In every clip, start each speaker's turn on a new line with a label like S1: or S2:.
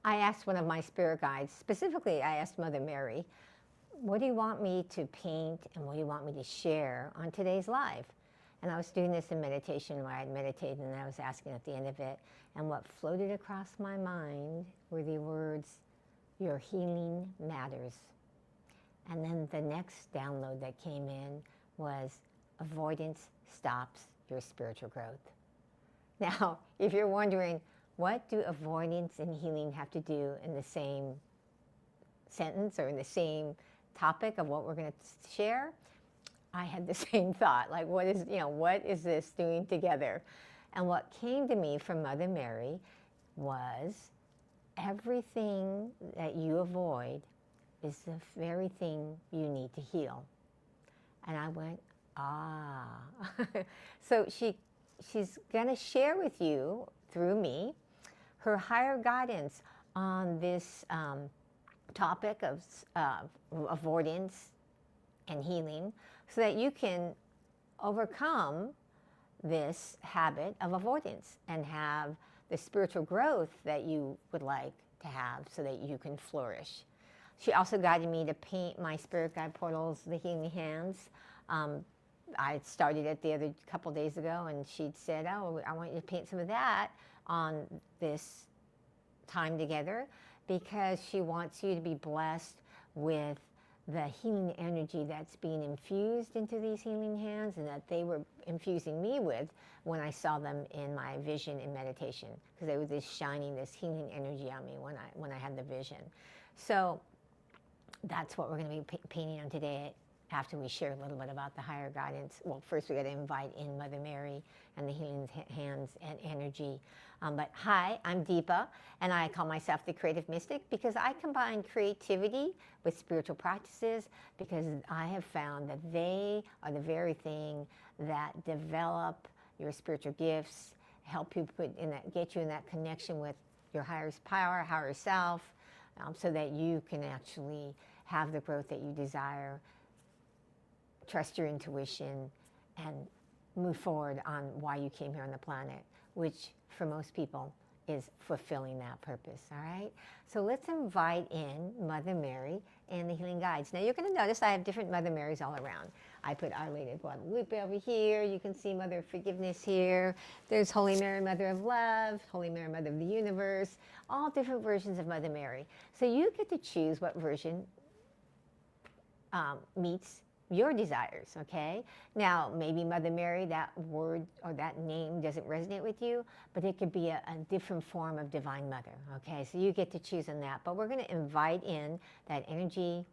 S1: I asked one of my spirit guides, specifically I asked Mother Mary, what do you want me to paint and what do you want me to share on today's live? And I was doing this in meditation where I'd meditated and I was asking at the end of it, and what floated across my mind were the words, your healing matters. And then the next download that came in was, avoidance stops your spiritual growth. Now, if you're wondering, what do avoidance and healing have to do in the same sentence or in the same topic of what we're going to share? I had the same thought, like what is this doing together? And what came to me from Mother Mary was, everything that you avoid is the very thing you need to heal. And I went, ah. So she's going to share with you, through me, her higher guidance on this topic of avoidance and healing, so that you can overcome this habit of avoidance and have the spiritual growth that you would like to have so that you can flourish. She also guided me to paint my spirit guide portals, the healing hands. I started it the other couple days ago, and she'd said, oh, I want you to paint some of that on this time together, because she wants you to be blessed with the healing energy that's being infused into these healing hands, and that they were infusing me with when I saw them in my vision in meditation, because they were just shining this healing energy on me when I had the vision. So that's what we're going to be painting on today, after we share a little bit about the higher guidance. Well, first we got to invite in Mother Mary and the healing hands and energy. But hi, I'm Deepa, and I call myself the Creative Mystic because I combine creativity with spiritual practices, because I have found that they are the very thing that develop your spiritual gifts, help you get you in that connection with your higher power, higher self, so that you can actually have the growth that you desire, trust your intuition, and move forward on why you came here on the planet, which for most people is fulfilling that purpose, all right? So let's invite in Mother Mary and the healing guides. Now you're going to notice I have different Mother Marys all around. I put Our Lady of Guadalupe over here. You can see Mother of Forgiveness here. There's Holy Mary, Mother of Love, Holy Mary, Mother of the Universe, all different versions of Mother Mary. So you get to choose what version meets your desires, okay? Now, maybe Mother Mary, that word or that name doesn't resonate with you, but it could be a different form of Divine Mother, okay? So you get to choose on that. But we're going to invite in that energy.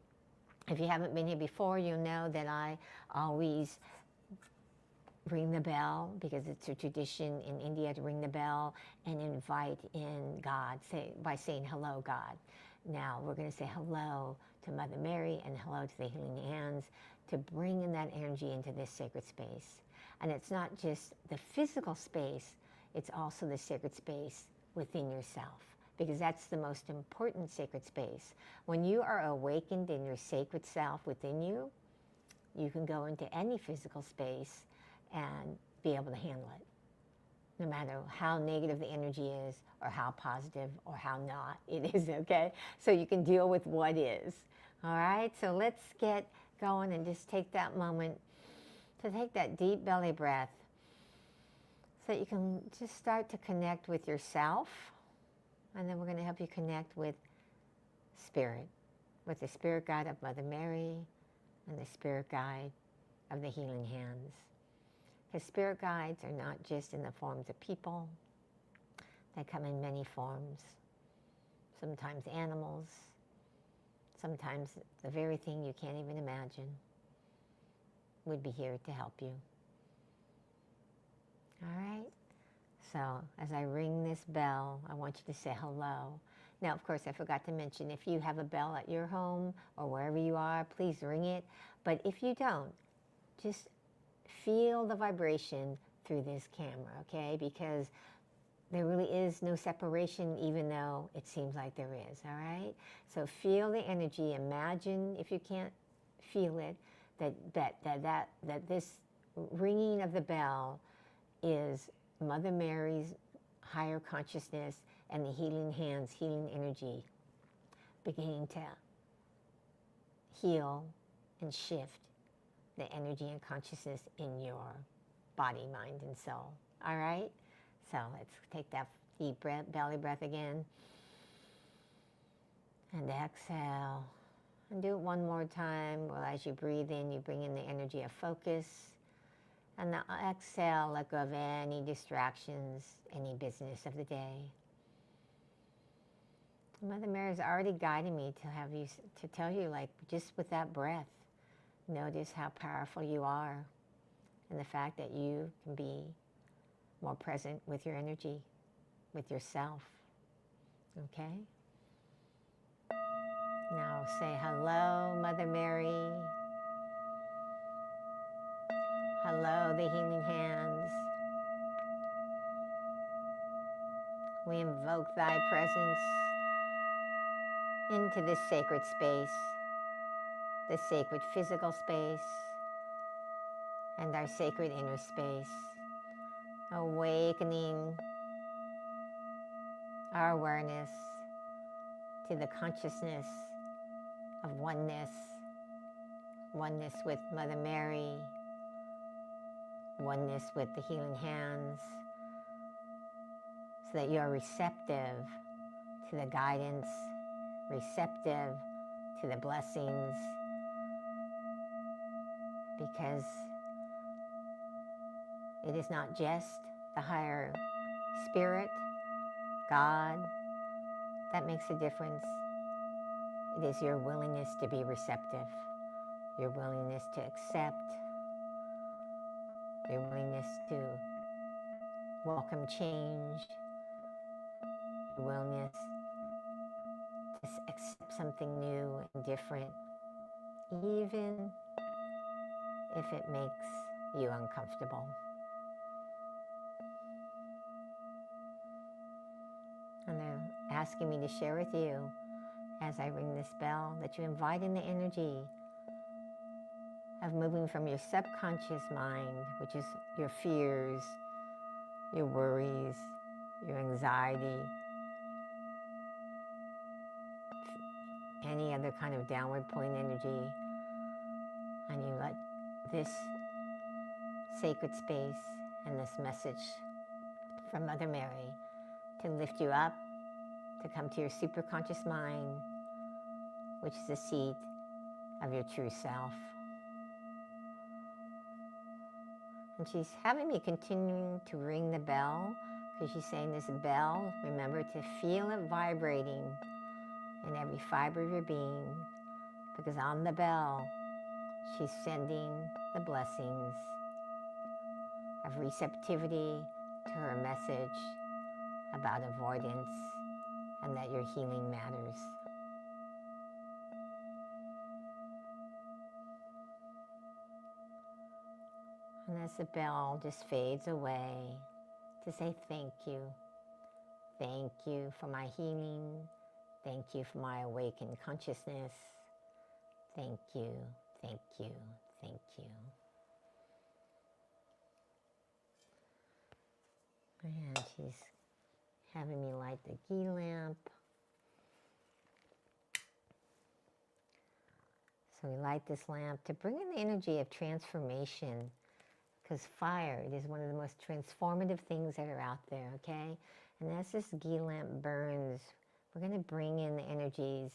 S1: If you haven't been here before, you'll know that I always ring the bell, because it's a tradition in India to ring the bell and invite in God by saying, hello, God. Now, we're going to say hello to Mother Mary and hello to the healing hands, to bring in that energy into this sacred space. And it's not just the physical space, it's also the sacred space within yourself, because that's the most important sacred space. When you are awakened in your sacred self within you, you can go into any physical space and be able to handle it, no matter how negative the energy is or how positive or how not it is, okay? So you can deal with what is, all right? So let's get going and just take that moment to take that deep belly breath so that you can just start to connect with yourself, and then we're going to help you connect with Spirit, with the Spirit Guide of Mother Mary and the Spirit Guide of the Healing Hands. Because Spirit Guides are not just in the forms of people, they come in many forms, sometimes animals, sometimes the very thing you can't even imagine would be here to help you. All right? So as I ring this bell, I want you to say hello. Now, of course, I forgot to mention, if you have a bell at your home or wherever you are, please ring it. But if you don't, just feel the vibration through this camera, okay? Because there really is no separation, even though it seems like there is, all right? So feel the energy. Imagine, if you can't feel it, that this ringing of the bell is Mother Mary's higher consciousness and the healing hands, healing energy, beginning to heal and shift the energy and consciousness in your body, mind, and soul. All right? So let's take that deep breath, belly breath again. And exhale. And do it one more time. Well, as you breathe in, you bring in the energy of focus. And the exhale, let go of any distractions, any business of the day. Mother Mary is already guiding me to tell you, like, just with that breath, notice how powerful you are, and the fact that you can be more present with your energy, with yourself. Okay? Now say hello, Mother Mary. Hello, the healing hands. We invoke thy presence into this sacred space, the sacred physical space, and our sacred inner space, awakening our awareness to the consciousness of oneness, oneness with Mother Mary, oneness with the healing hands, so that you are receptive to the guidance, receptive to the blessings, because it is not just the higher spirit, God, that makes a difference. It is your willingness to be receptive, your willingness to accept, your willingness to welcome change, your willingness to accept something new and different, even if it makes you uncomfortable. And they're asking me to share with you, as I ring this bell, that you invite in the energy of moving from your subconscious mind, which is your fears, your worries, your anxiety, any other kind of downward pulling energy, and you let this sacred space and this message from Mother Mary to lift you up, to come to your superconscious mind, which is the seat of your true self. And she's having me continuing to ring the bell, because she's saying this bell, remember to feel it vibrating in every fiber of your being, because on the bell, she's sending the blessings of receptivity to her message about avoidance and that your healing matters. And as the bell just fades away, to say thank you. Thank you for my healing. Thank you for my awakened consciousness. Thank you, thank you, thank you. And she's having me light the ghee lamp. So we light this lamp to bring in the energy of transformation, because fire, it is one of the most transformative things that are out there, okay? And as this ghee lamp burns, we're going to bring in the energies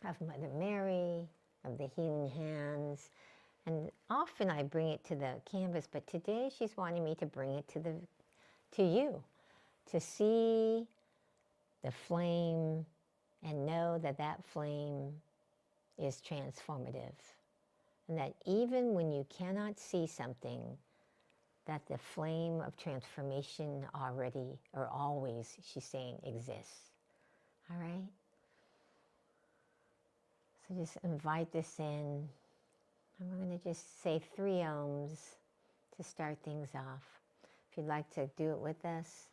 S1: of Mother Mary, of the healing hands. And often I bring it to the canvas, but today she's wanting me to bring it to you, to see the flame and know that that flame is transformative. And that even when you cannot see something, that the flame of transformation already or always, she's saying, exists. All right? So just invite this in. And we're going to just say 3 ohms to start things off. If you'd like to do it with us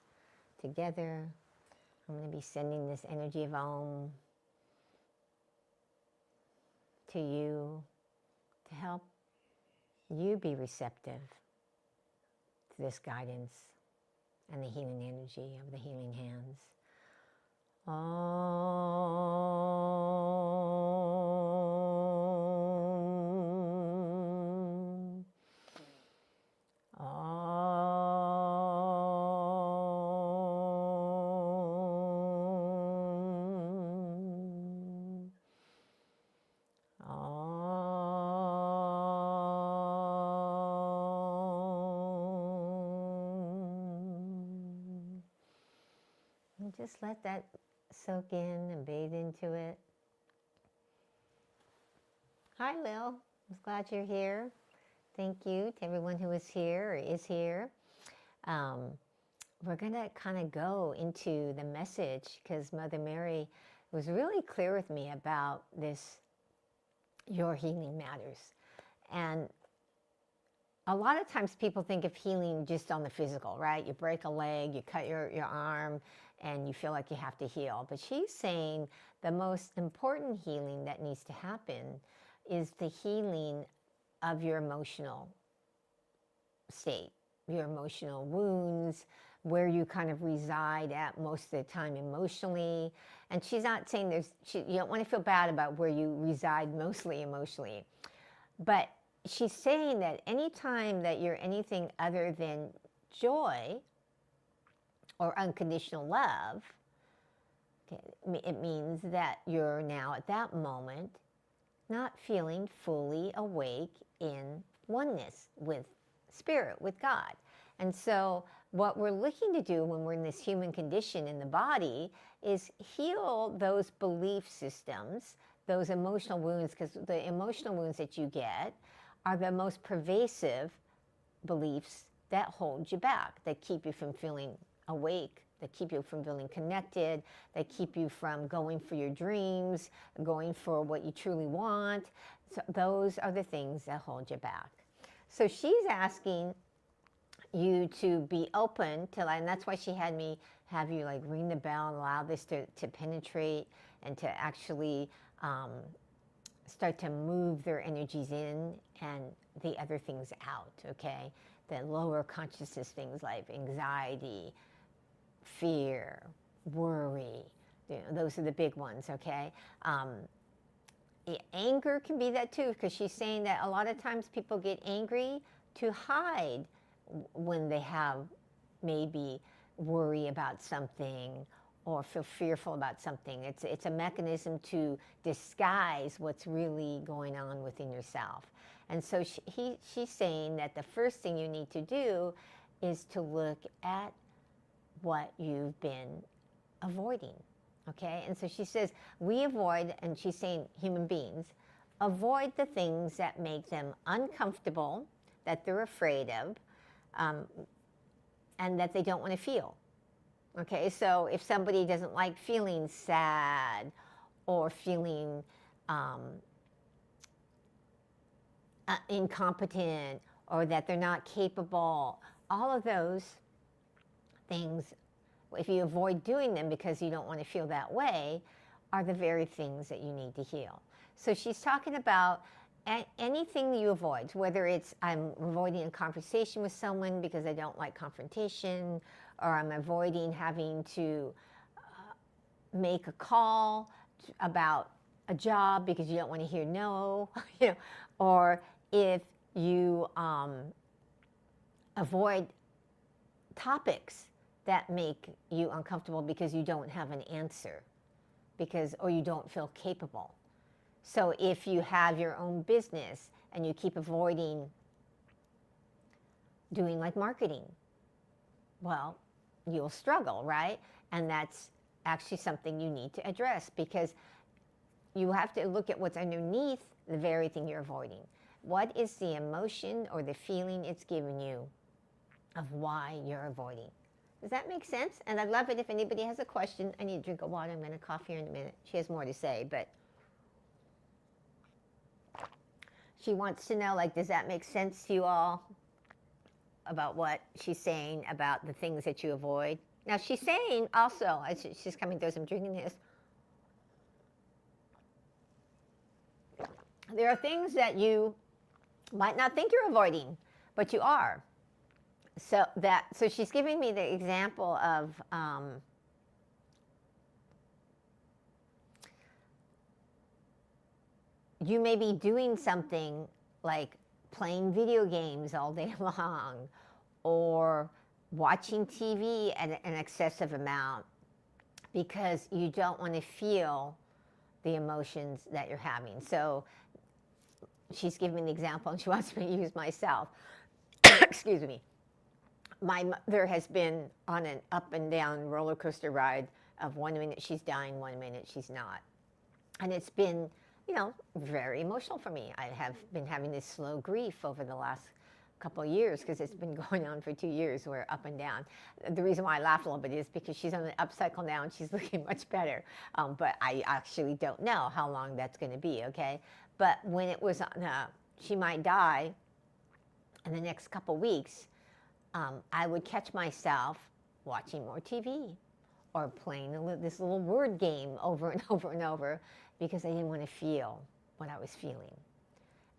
S1: together, I'm going to be sending this energy of Om to you to help you be receptive to this guidance and the healing energy of the healing hands. Om. Om. Om. And just let that soak in and bathe into it. Hi, Lil. I'm glad you're here. Thank you to everyone who is here or is here. We're going to kind of go into the message because Mother Mary was really clear with me about this, your healing matters. And a lot of times people think of healing just on the physical, right? You break a leg, you cut your arm, and you feel like you have to heal. But she's saying the most important healing that needs to happen is the healing of your emotional state, your emotional wounds, where you kind of reside at most of the time emotionally. And she's not saying you don't want to feel bad about where you reside mostly emotionally. But she's saying that anytime that you're anything other than joy or unconditional love, okay, it means that you're now at that moment not feeling fully awake in oneness with Spirit, with God. And so what we're looking to do when we're in this human condition in the body is heal those belief systems, those emotional wounds, because the emotional wounds that you get are the most pervasive beliefs that hold you back, that keep you from feeling awake, that keep you from feeling connected, that keep you from going for your dreams, going for what you truly want. So those are the things that hold you back. So she's asking you to be open to, and that's why she had me have you like ring the bell and allow this to penetrate and to actually start to move their energies in and the other things out, okay? The lower consciousness things like anxiety, fear, worry, those are the big ones, okay? Anger can be that too, because she's saying that a lot of times people get angry to hide when they have maybe worry about something or feel fearful about something. It's a mechanism to disguise what's really going on within yourself. And so she's saying that the first thing you need to do is to look at what you've been avoiding, okay? And so she says, we avoid, and she's saying human beings, avoid the things that make them uncomfortable, that they're afraid of, and that they don't want to feel. Okay, so if somebody doesn't like feeling sad or feeling incompetent or that they're not capable, all of those things, if you avoid doing them because you don't want to feel that way, are the very things that you need to heal. So she's talking about anything you avoid, whether it's I'm avoiding a conversation with someone because I don't like confrontation, or I'm avoiding having to make a call about a job because you don't want to hear no, or if you avoid topics that make you uncomfortable because you don't have an answer, or you don't feel capable. So if you have your own business and you keep avoiding doing like marketing, well, you'll struggle, right? And that's actually something you need to address, because you have to look at what's underneath the very thing you're avoiding. What is the emotion or the feeling it's giving you of why you're avoiding? Does that make sense? And I'd love it if anybody has a question. I need a drink of water. I'm going to cough here in a minute. She has more to say, but she wants to know, like, does that make sense to you all about what she's saying about the things that you avoid? Now, she's saying also, as she's coming through, I'm drinking this, there are things that you might not think you're avoiding, but you are. So she's giving me the example of you may be doing something like playing video games all day long, or watching TV at an excessive amount because you don't want to feel the emotions that you're having. So she's giving me an example, and she wants me to use myself. Excuse me. My mother has been on an up and down roller coaster ride of 1 minute she's dying, 1 minute she's not. And it's been, very emotional for me. I have been having this slow grief over the last couple of years because it's been going on for 2 years. We're up and down. The reason why I laugh a little bit is because she's on the up cycle now and she's looking much better. But I actually don't know how long that's going to be, okay? But when it was on, she might die in the next couple weeks, I would catch myself watching more TV or playing this little word game over and over and over because I didn't want to feel what I was feeling.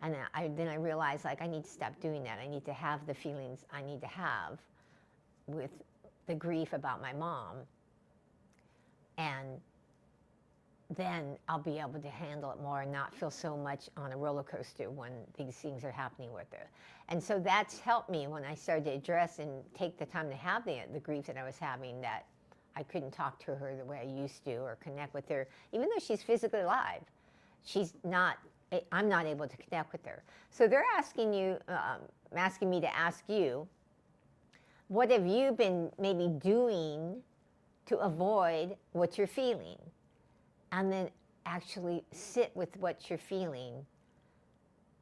S1: And then I realized, like, I need to stop doing that. I need to have the feelings I need to have with the grief about my mom. And then I'll be able to handle it more and not feel so much on a roller coaster when these things are happening with her. And so that's helped me when I started to address and take the time to have the grief that I was having, that I couldn't talk to her the way I used to or connect with her. Even though she's physically alive, I'm not able to connect with her. So they're asking me to ask you, what have you been maybe doing to avoid what you're feeling? And then actually sit with what you're feeling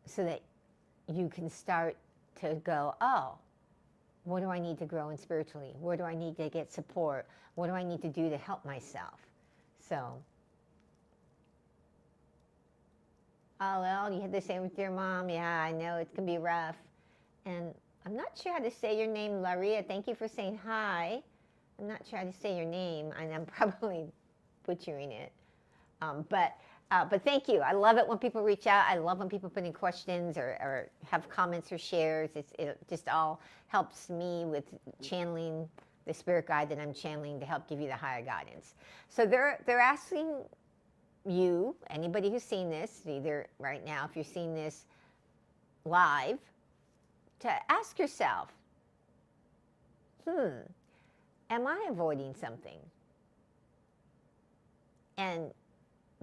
S1: so that you can start to go, oh, what do I need to grow in spiritually? Where do I need to get support? What do I need to do to help myself? So, oh, well, you had the same with your mom. Yeah, I know it can be rough. And I'm not sure how to say your name, Laria. Thank you for saying hi. I'm not sure how to say your name, and I'm probably butchering it. But thank you. I love it when people reach out. I love when people put in questions or have comments or shares. It just all helps me with channeling the spirit guide that I'm channeling to help give you the higher guidance. So they're asking you, anybody who's seen this, either right now, if you're seeing this live, to ask yourself, am I avoiding something? And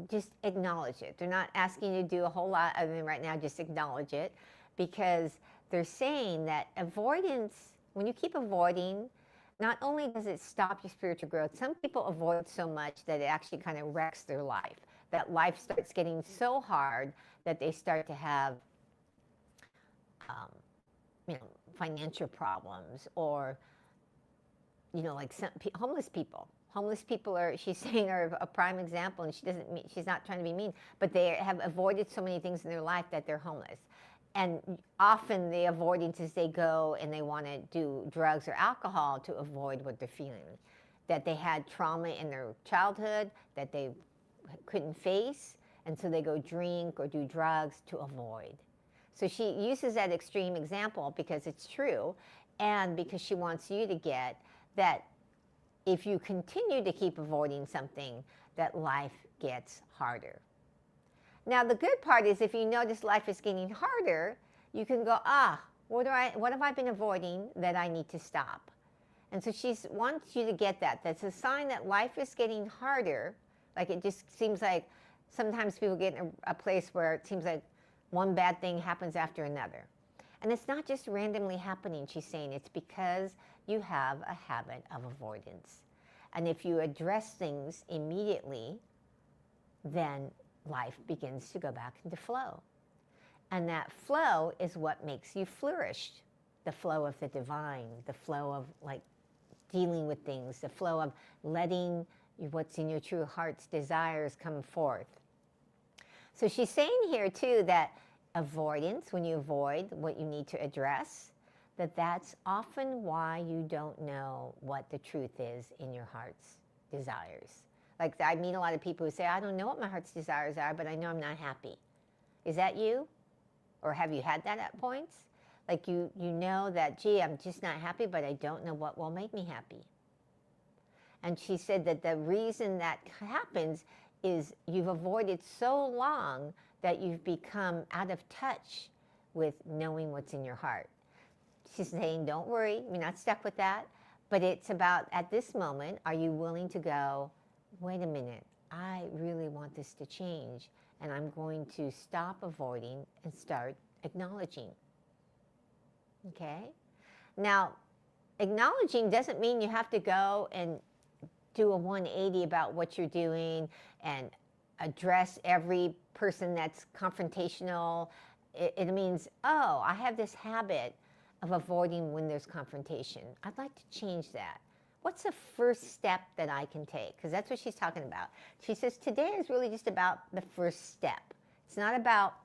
S1: just acknowledge it. They're not asking you to do a whole lot other than right now just acknowledge it, because they're saying that avoidance, when you keep avoiding, not only does it stop your spiritual growth, some people avoid so much that it actually kind of wrecks their life. That life starts getting so hard that they start to have financial problems, or like some homeless people. Homeless people she's saying, are a prime example, and she's not trying to be mean, but they have avoided so many things in their life that they're homeless. And often the avoidance is they go and they want to do drugs or alcohol to avoid what they're feeling. That they had trauma in their childhood that they couldn't face, and so they go drink or do drugs to avoid. So she uses that extreme example because it's true, and because she wants you to get that if you continue to keep avoiding something, that life gets harder. Now, the good part is if you notice life is getting harder, you can go, what have I been avoiding that I need to stop? And so she wants you to get that. That's a sign that life is getting harder. Like, it just seems like sometimes people get in a place where it seems like one bad thing happens after another. And it's not just randomly happening, she's saying. It's because you have a habit of avoidance. And if you address things immediately, then life begins to go back into flow. And that flow is what makes you flourish. The flow of the divine, the flow of dealing with things, the flow of letting what's in your true heart's desires come forth. So she's saying here too that avoidance, when you avoid what you need to address, that's often why you don't know what the truth is in your heart's desires. Like, I meet a lot of people who say, I don't know what my heart's desires are, but I know I'm not happy. Is that you? Or have you had that at points? Like, you know that, gee, I'm just not happy, but I don't know what will make me happy. And she said that the reason that happens is you've avoided so long that you've become out of touch with knowing what's in your heart. She's saying, don't worry, you're not stuck with that. But it's about, at this moment, are you willing to go, wait a minute, I really want this to change, and I'm going to stop avoiding and start acknowledging. Okay? Now, acknowledging doesn't mean you have to go and do a 180 about what you're doing and address every person that's confrontational. It means, oh, I have this habit of avoiding when there's confrontation. I'd like to change that. What's the first step that I can take? Because that's what she's talking about. She says today is really just about the first step. It's not about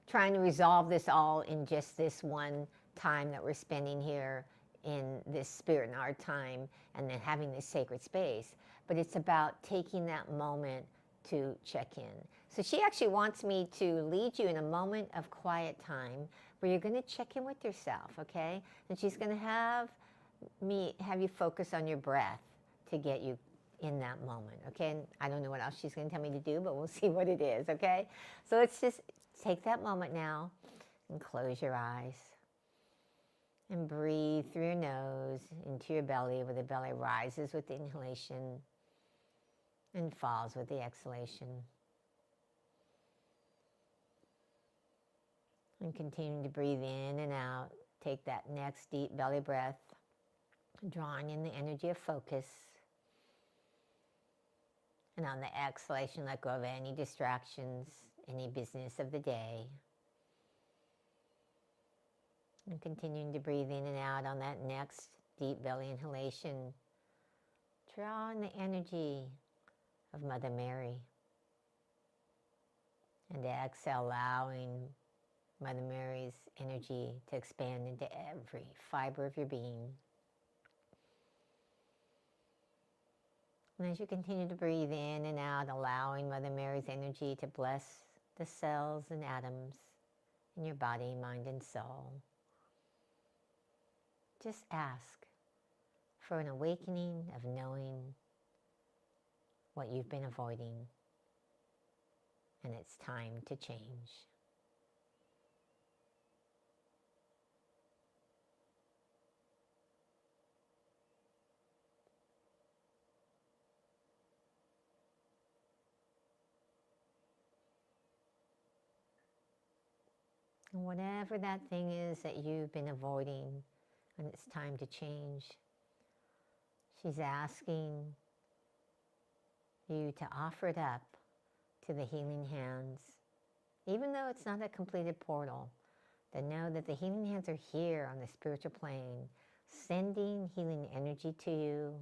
S1: trying to resolve this all in just this one time that we're spending here in this spirit and art time and then having this sacred space. But it's about taking that moment to check in. So she actually wants me to lead you in a moment of quiet time where you're going to check in with yourself, okay? And she's going to have you focus on your breath to get you in that moment, okay? And I don't know what else she's going to tell me to do, but we'll see what it is, okay? So let's just take that moment now and close your eyes and breathe through your nose into your belly, where the belly rises with the inhalation and falls with the exhalation. And continue to breathe in and out. Take that next deep belly breath, drawing in the energy of focus. And on the exhalation, let go of any distractions, any business of the day. And continuing to breathe in and out on that next deep belly inhalation. Draw in the energy of Mother Mary. And exhale, allowing Mother Mary's energy to expand into every fiber of your being. And as you continue to breathe in and out, allowing Mother Mary's energy to bless the cells and atoms in your body, mind, and soul, just ask for an awakening of knowing what you've been avoiding, and it's time to change. And whatever that thing is that you've been avoiding, and it's time to change, she's asking you to offer it up to the healing hands, even though it's not a completed portal, to know that the healing hands are here on the spiritual plane, sending healing energy to you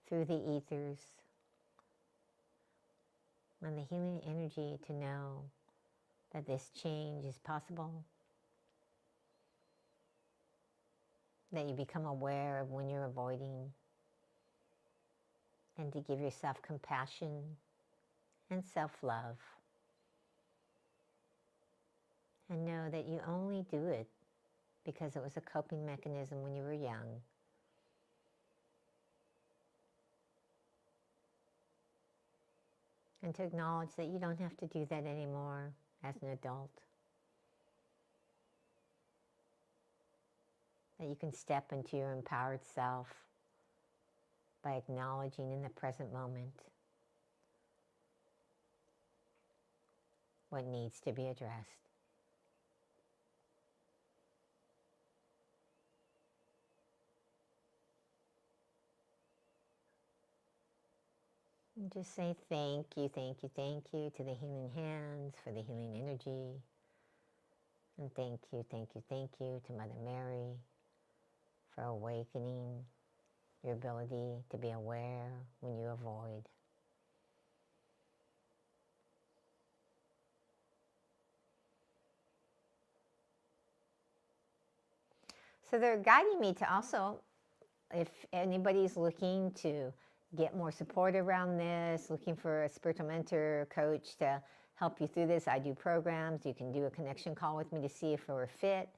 S1: through the ethers, and the healing energy to know that this change is possible, that you become aware of when you're avoiding, and to give yourself compassion and self-love. And know that you only do it because it was a coping mechanism when you were young. And to acknowledge that you don't have to do that anymore as an adult. That you can step into your empowered self by acknowledging in the present moment what needs to be addressed. And just say thank you, thank you, thank you to the healing hands for the healing energy. And thank you, thank you, thank you to Mother Mary for awakening your ability to be aware when you avoid. So they're guiding me to also, if anybody's looking to get more support around this, looking for a spiritual mentor, coach to help you through this, I do programs. You can do a connection call with me to see if we're a fit.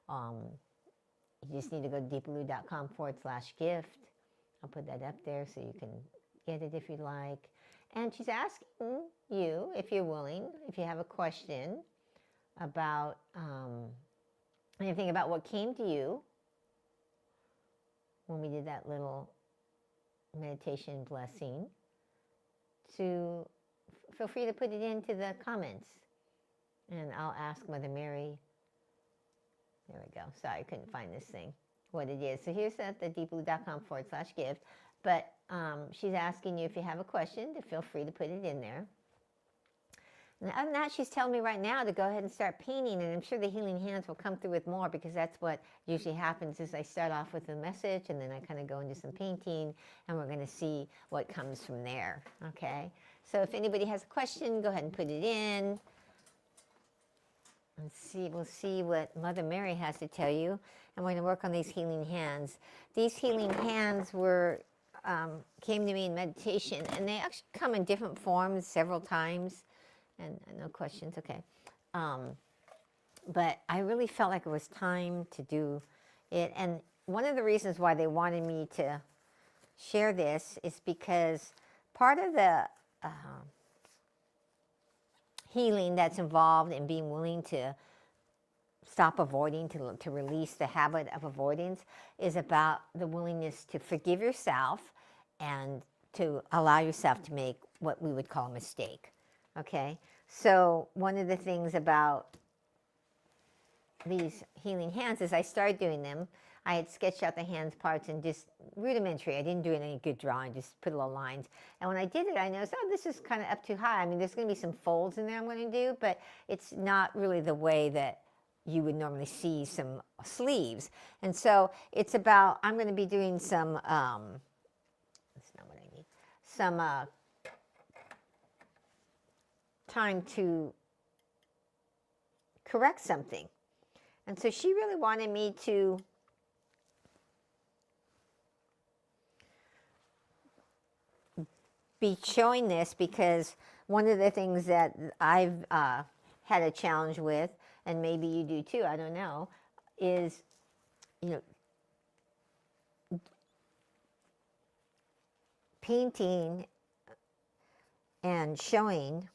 S1: You just need to go to deeperlou.com/gift. I'll put that up there so you can get it if you'd like. And she's asking you, if you're willing, if you have a question about anything about what came to you when we did that little meditation blessing, to feel free to put it into the comments. And I'll ask Mother Mary. There we go. Sorry, I couldn't find this thing, what it is. So here's at thedeepblue.com/gift. But she's asking you if you have a question to feel free to put it in there. And other than that, she's telling me right now to go ahead and start painting, and I'm sure the healing hands will come through with more, because that's what usually happens is I start off with a message and then I kind of go into some painting, and we're going to see what comes from there, okay? So if anybody has a question, go ahead and put it in. And we'll see what Mother Mary has to tell you, and we're going to work on these healing hands. These healing hands came to me in meditation, and they actually come in different forms several times. And no questions, okay. But I really felt like it was time to do it. And one of the reasons why they wanted me to share this is because part of the healing that's involved in being willing to stop avoiding, to release the habit of avoidance, is about the willingness to forgive yourself and to allow yourself to make what we would call a mistake. Okay, so one of the things about these healing hands is I started doing them. I had sketched out the hands parts and just rudimentary. I didn't do any good drawing, just put little lines. And when I did it, I noticed, oh, this is kind of up too high. I mean, there's going to be some folds in there I'm going to do, but it's not really the way that you would normally see some sleeves. And so it's about, I'm going to be doing some, that's not what I need, some time to correct something. And so she really wanted me to be showing this, because one of the things that I've had a challenge with, and maybe you do too, I don't know, is, painting and showing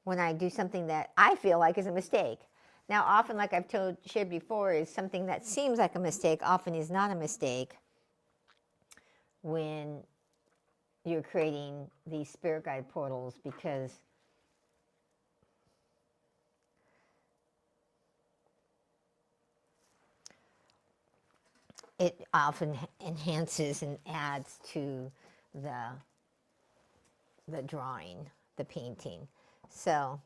S1: when I do something that I feel like is a mistake. Now, often, like I've shared before, is something that seems like a mistake often is not a mistake when you're creating these spirit guide portals, because it often enhances and adds to the drawing, the painting. So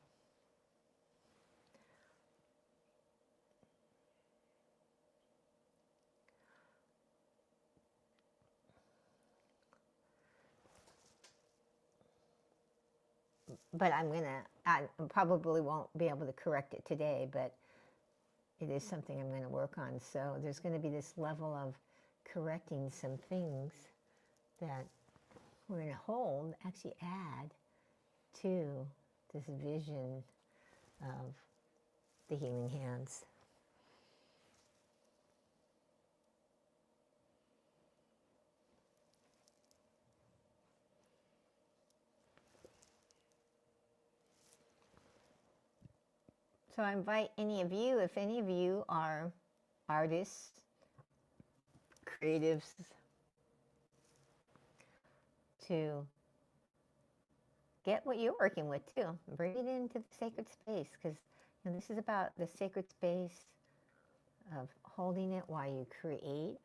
S1: but I probably won't be able to correct it today, but it is something I'm going to work on. So there's going to be this level of correcting some things that we're going to hold, actually add to this vision of the healing hands. So I invite any of you, if any of you are artists, creatives, to get what you're working with too. Bring it into the sacred space, because this is about the sacred space of holding it while you create.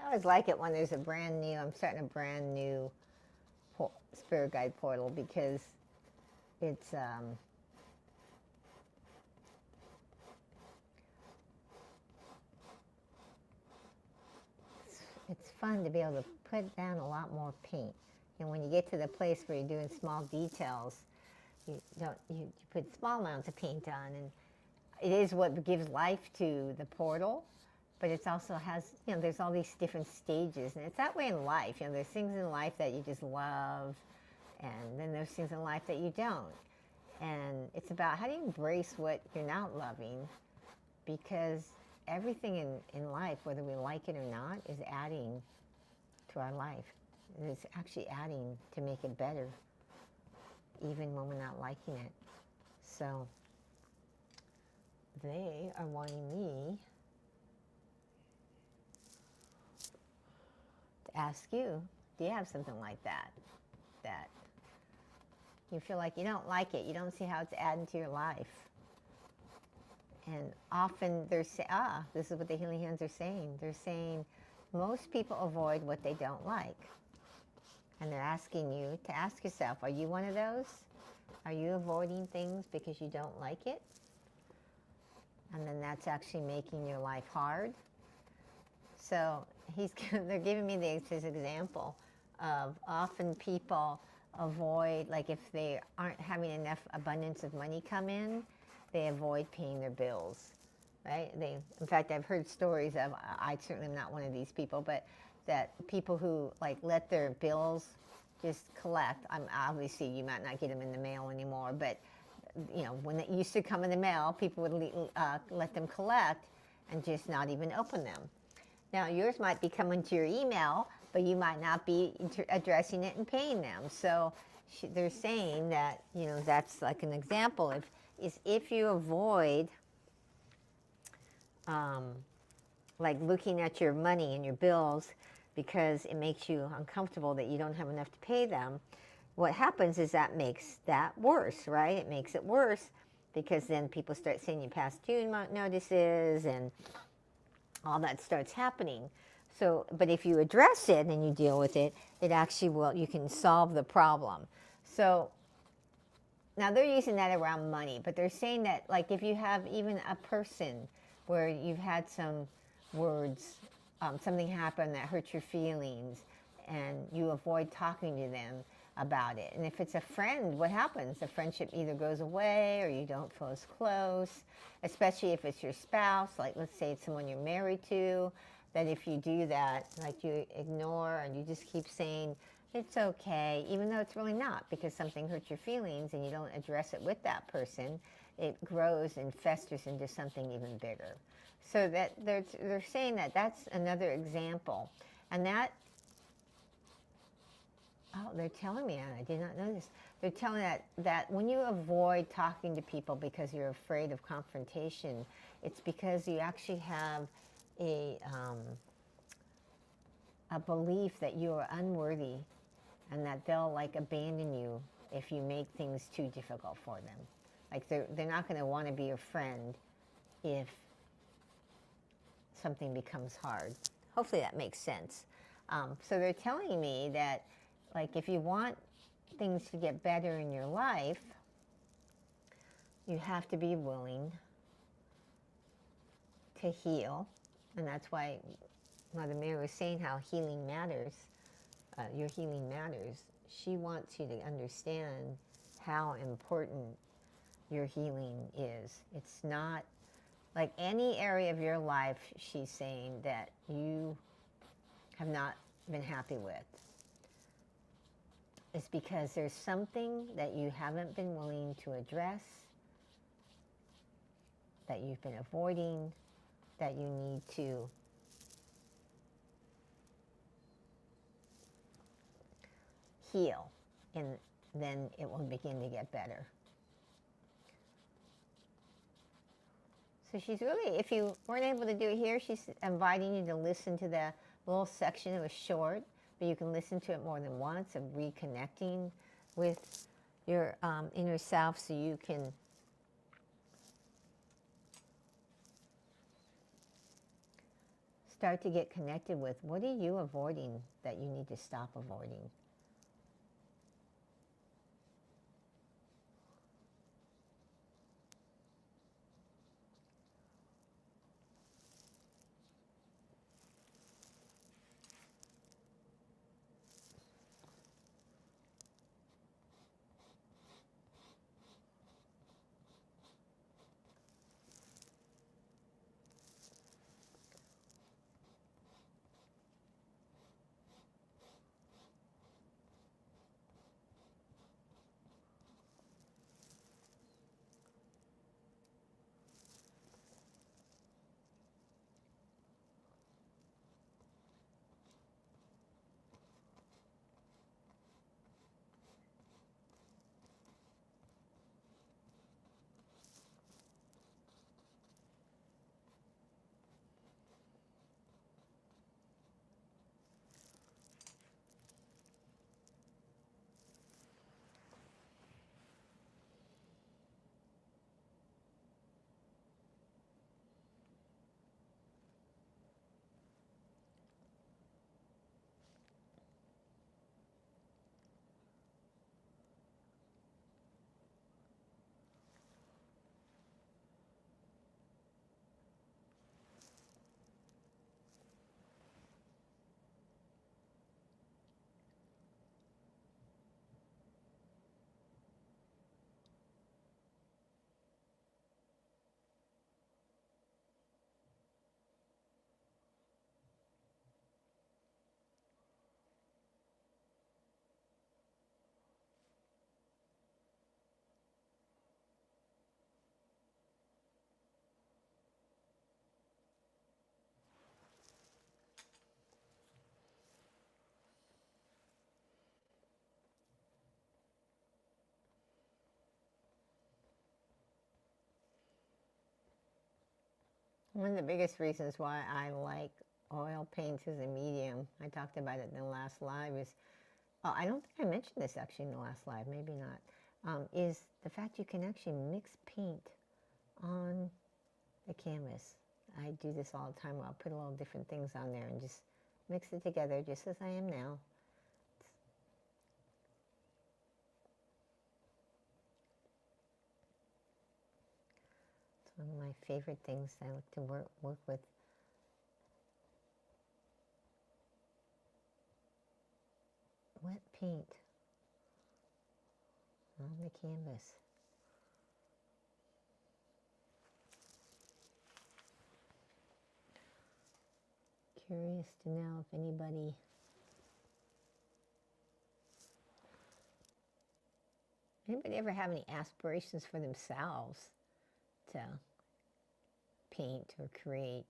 S1: I always like it when there's a brand new, I'm starting a brand new spirit guide portal, because it's it's fun to be able to put down a lot more paint. And when you get to the place where you're doing small details, you put small amounts of paint on, and it is what gives life to the portal. But it also has, there's all these different stages, and it's that way in life. There's things in life that you just love, and then there's things in life that you don't. And it's about how do you embrace what you're not loving, because everything in life, whether we like it or not, is adding to our life. It's actually adding to make it better, even when we're not liking it. So they are wanting me to ask you, do you have something like that? That you feel like you don't like it, you don't see how it's adding to your life. And often they're saying, this is what the healing hands are saying. They're saying most people avoid what they don't like. And they're asking you to ask yourself, are you one of those? Are you avoiding things because you don't like it? And then that's actually making your life hard. So they're giving me this example of often people avoid, like if they aren't having enough abundance of money come in, they avoid paying their bills, right? In fact, I've heard stories of, I certainly am not one of these people, but that people who like let their bills just collect. Obviously, you might not get them in the mail anymore, but when it used to come in the mail, people would let them collect and just not even open them. Now, yours might be coming to your email, but you might not be addressing it and paying them. So they're saying that, that's like an example. If you avoid like looking at your money and your bills because it makes you uncomfortable that you don't have enough to pay them, what happens is that makes that worse, right? It makes it worse because then people start saying you past due notices and all that starts happening. So, but if you address it and you deal with it, it actually you can solve the problem. So now they're using that around money, but they're saying that like if you have even a person where you've had some words, something happened that hurt your feelings, and you avoid talking to them about it. And if it's a friend, what happens? The friendship either goes away or you don't feel as close, especially if it's your spouse. Like let's say it's someone you're married to, that if you do that, like you ignore and you just keep saying, it's okay, even though it's really not, because something hurt your feelings and you don't address it with that person, it grows and festers into something even bigger. So that they're saying that that's another example. And that, they're telling me, and I did not know this, they're telling that when you avoid talking to people because you're afraid of confrontation, it's because you actually have a belief that you are unworthy and that they'll like abandon you if you make things too difficult for them. Like they're not going to want to be your friend if something becomes hard. Hopefully that makes sense. So they're telling me that like if you want things to get better in your life, you have to be willing to heal. And that's why Mother Mary was saying how healing matters. Your healing matters. She wants you to understand how important your healing is. It's not like any area of your life, she's saying, that you have not been happy with. It's because there's something that you haven't been willing to address, that you've been avoiding, that you need to heal, and then it will begin to get better. So she's really, if you weren't able to do it here, she's inviting you to listen to the little section. It was short, but you can listen to it more than once, of reconnecting with your inner self so you can start to get connected with what are you avoiding that you need to stop avoiding. One of the biggest reasons why I like oil paints as a medium, I talked about it in the last live, is, I don't think I mentioned this actually in the last live, maybe not, is the fact you can actually mix paint on the canvas. I do this all the time where I'll put a little different things on there and just mix it together just as I am now. It's one of my favorite things I like to work with. Wet paint on the canvas. Curious to know if anybody ever have any aspirations for themselves to paint or create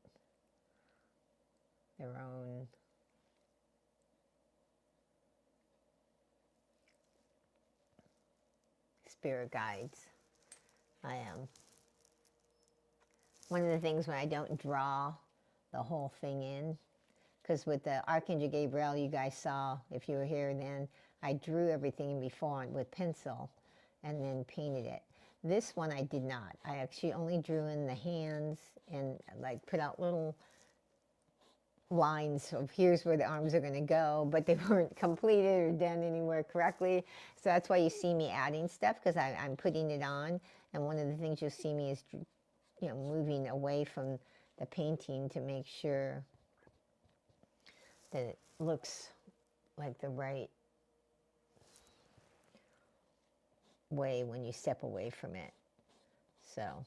S1: their own spirit guides. I am. One of the things when I don't draw the whole thing in, because with the Archangel Gabriel you guys saw, if you were here then, I drew everything in before with pencil and then painted it. This one I did not. I actually only drew in the hands and like put out little lines of here's where the arms are going to go, but they weren't completed or done anywhere correctly. So that's why you see me adding stuff, because I'm putting it on. And one of the things you'll see me is, you know, moving away from the painting to make sure that it looks like the right way when you step away from it. So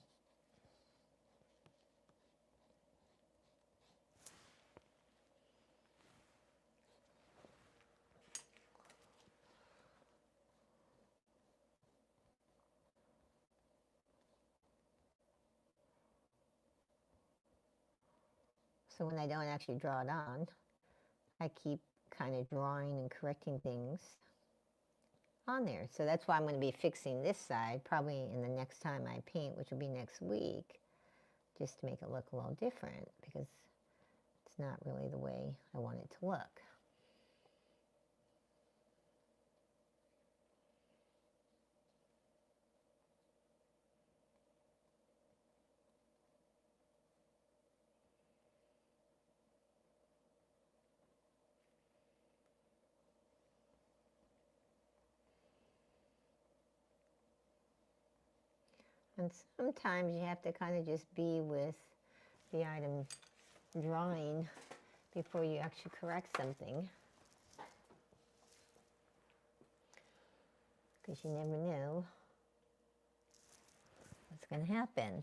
S1: when I don't actually draw it on, I keep kind of drawing and correcting things on there. So that's why I'm going to be fixing this side probably in the next time I paint, which will be next week, just to make it look a little different, because it's not really the way I want it to look. And sometimes you have to kind of just be with the item drawing before you actually correct something. Because you never know what's going to happen.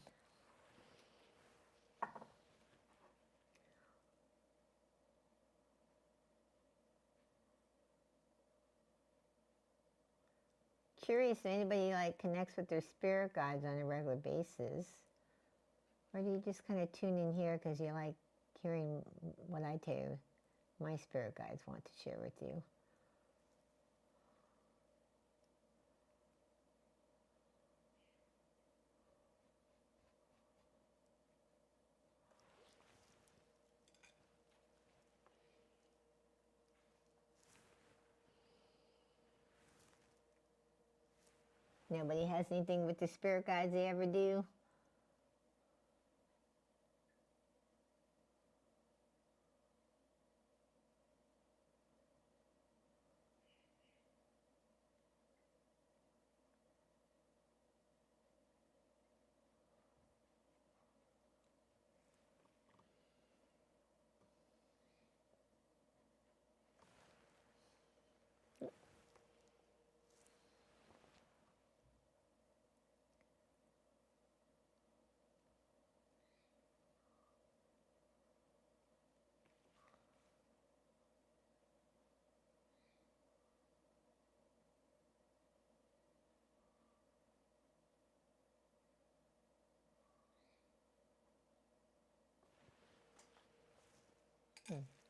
S1: Curious if anybody like connects with their spirit guides on a regular basis, or do you just kind of tune in here because you like hearing what I tell you my spirit guides want to share with you? Nobody has anything with the spirit guides they ever do?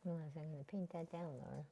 S1: Realize I'm going to paint that down, Laura.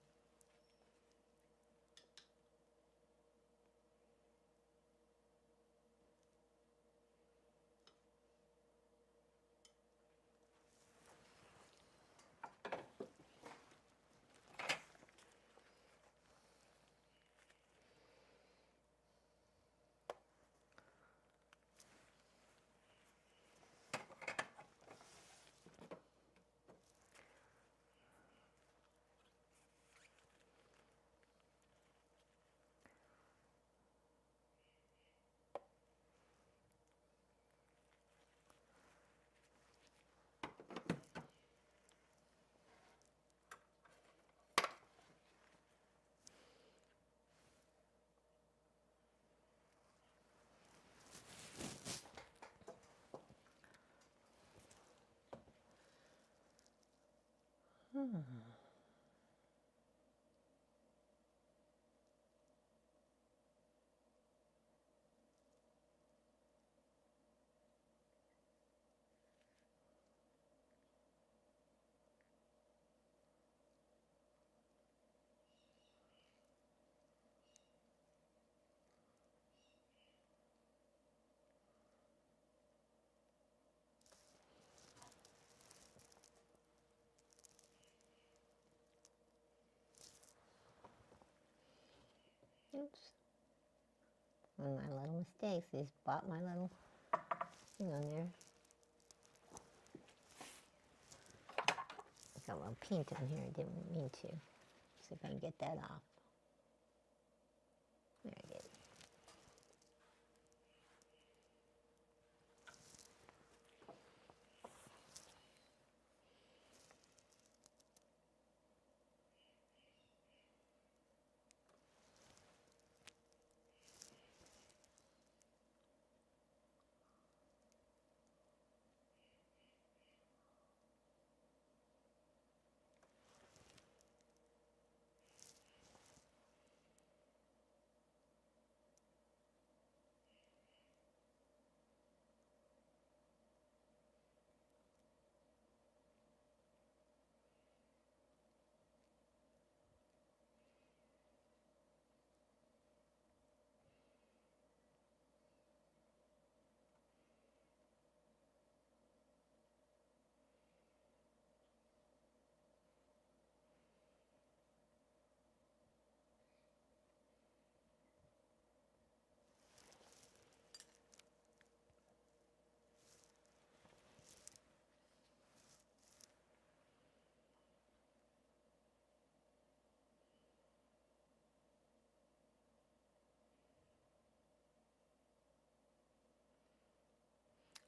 S1: Oops. One of my little mistakes. I just bought my little thing on there. I got a little paint on here. I didn't mean to. See if I can get that off. There I get it.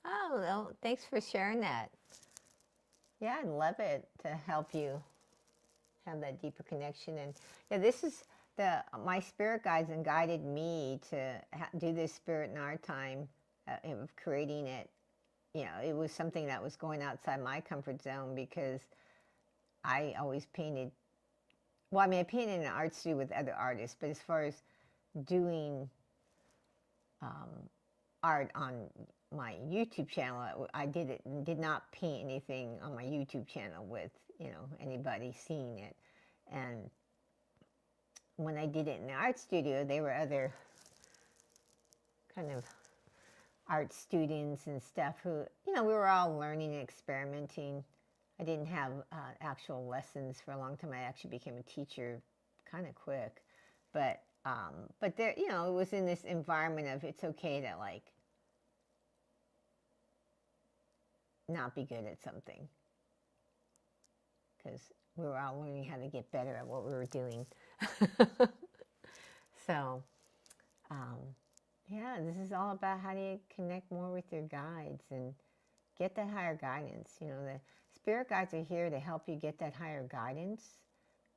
S1: Oh, well, thanks for sharing that. Yeah, I'd love it to help you have that deeper connection. And yeah, this is my spirit guides and guided me to do this spirit in our time of creating it. You know, it was something that was going outside my comfort zone because I always painted. Well, I mean, I painted in an art studio with other artists, but as far as doing art on my YouTube channel, I did not paint anything on my YouTube channel with, you know, anybody seeing it. And when I did it in the art studio, they were other kind of art students and stuff who, you know, we were all learning and experimenting. I didn't have actual lessons for a long time. I actually became a teacher kind of quick, but there, you know, it was in this environment of it's okay to like not be good at something because we were all learning how to get better at what we were doing. So, um, yeah, this is all about how do you connect more with your guides and get that higher guidance. You know, the spirit guides are here to help you get that higher guidance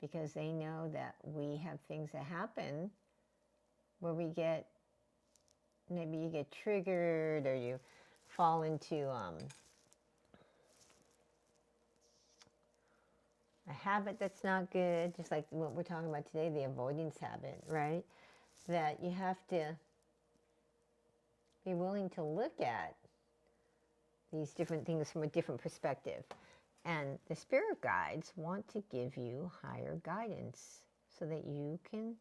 S1: because they know that we have things that happen where we get, maybe you get triggered or you fall into a habit that's not good, just like what we're talking about today, the avoidance habit, right? That you have to be willing to look at these different things from a different perspective. And the spirit guides want to give you higher guidance so that you can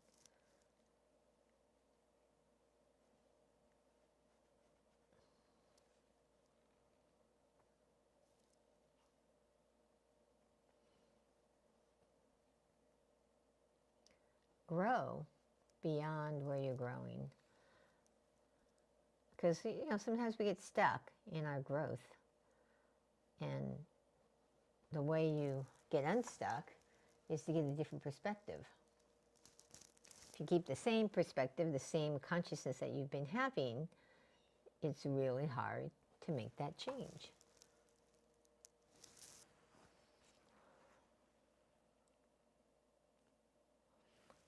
S1: grow beyond where you're growing. Because, you know, sometimes we get stuck in our growth. And the way you get unstuck is to get a different perspective. If you keep the same perspective, the same consciousness that you've been having, it's really hard to make that change.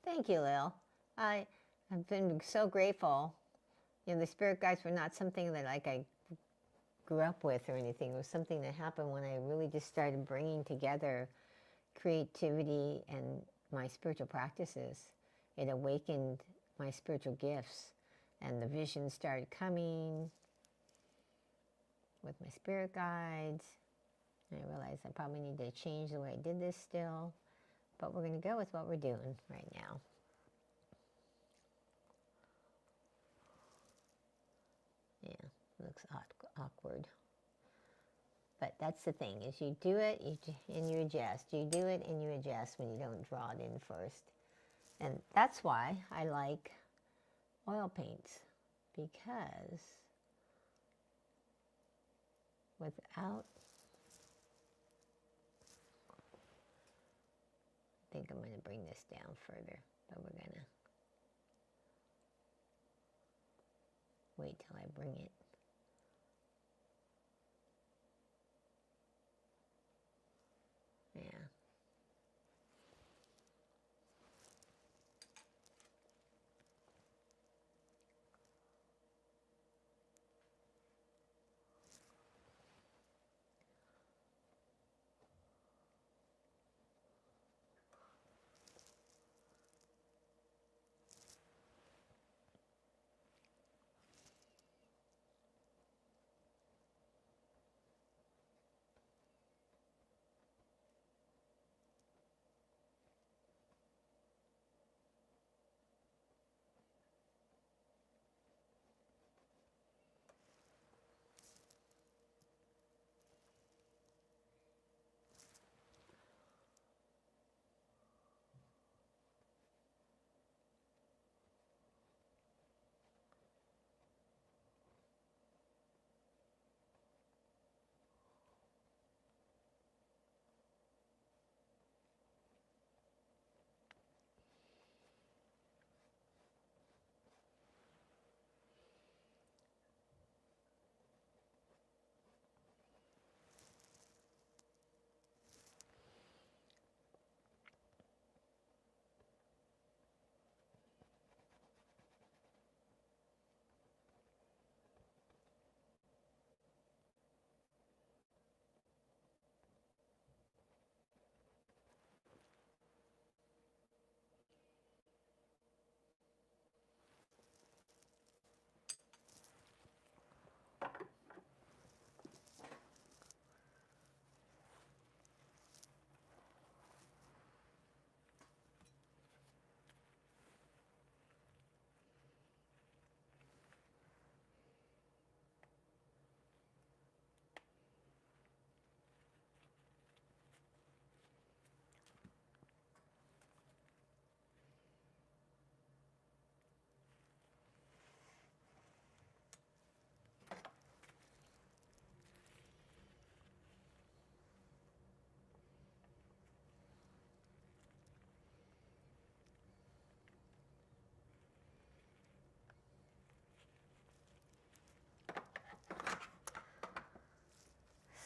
S1: Thank you, Lil. I've been so grateful. You know, the spirit guides were not something that like I grew up with or anything. It was something that happened when I really just started bringing together creativity and my spiritual practices. It awakened my spiritual gifts, and the visions started coming with my spirit guides. And I realized I probably need to change the way I did this still, but we're going to go with what we're doing right now. Yeah, looks awkward. But that's the thing, is you do it and you adjust. You do it and you adjust when you don't draw it in first. And that's why I like oil paints, because without, I think I'm going to bring this down further, but we're going to wait till I bring it. Yeah.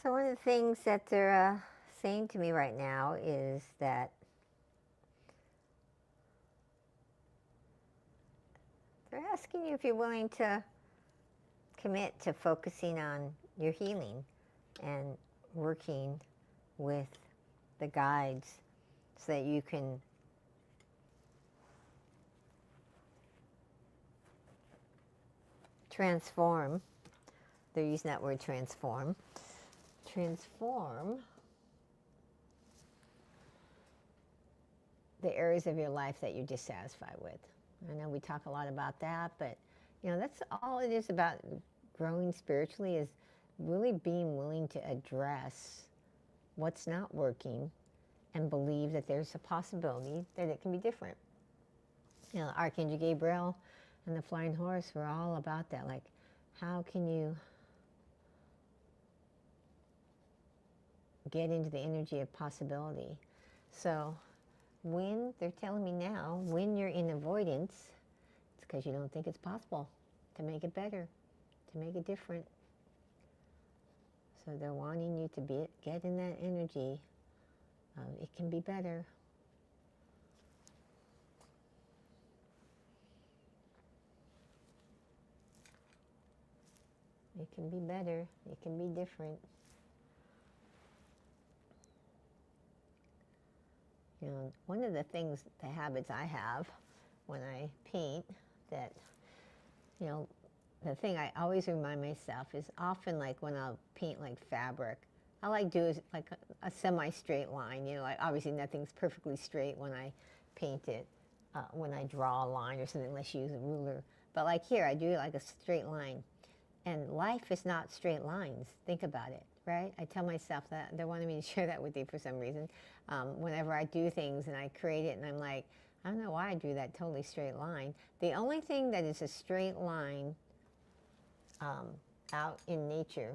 S1: So one of the things that they're saying to me right now is that they're asking you if you're willing to commit to focusing on your healing and working with the guides so that you can transform. They're using that word transform. Transform the areas of your life that you're dissatisfied with. I know we talk a lot about that, but you know, that's all it is about growing spiritually, is really being willing to address what's not working and believe that there's a possibility that it can be different. You know, Archangel Gabriel and the flying horse were all about that. Like, how can you get into the energy of possibility? So when they're telling me now, when you're in avoidance, it's because you don't think it's possible to make it better, to make it different. So they're wanting you to get in that energy of it can be better. It can be better. It can be different. You know, one of the things, the habits I have when I paint, that, you know, the thing I always remind myself is often like when I'll paint like fabric, I like do is like a semi-straight line. You know, like obviously nothing's perfectly straight when I paint it, when I draw a line or something, unless you use a ruler. But like here, I do it like a straight line. And life is not straight lines. Think about it, right? I tell myself that. They wanted me to share that with you for some reason. Whenever I do things and I create it and I'm like, I don't know why I drew that totally straight line. The only thing that is a straight line out in nature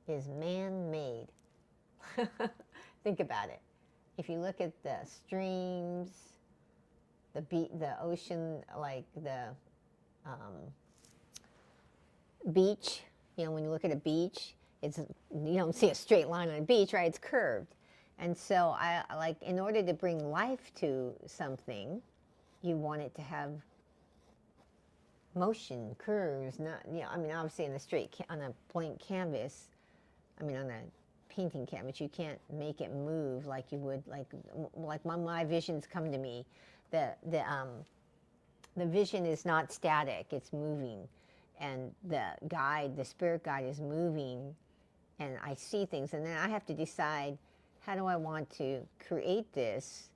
S1: is man-made. Think about it. If you look at the streams, the ocean, like the beach, you know, when you look at a beach, you don't see a straight line on a beach, right? It's curved. And so I like, in order to bring life to something, you want it to have motion, curves, not, you know, I mean, obviously on a blank canvas, I mean, on a painting canvas, you can't make it move like you would, like my visions come to me. The vision is not static, it's moving. And the spirit guide is moving, and I see things, and then I have to decide, how do I want to create this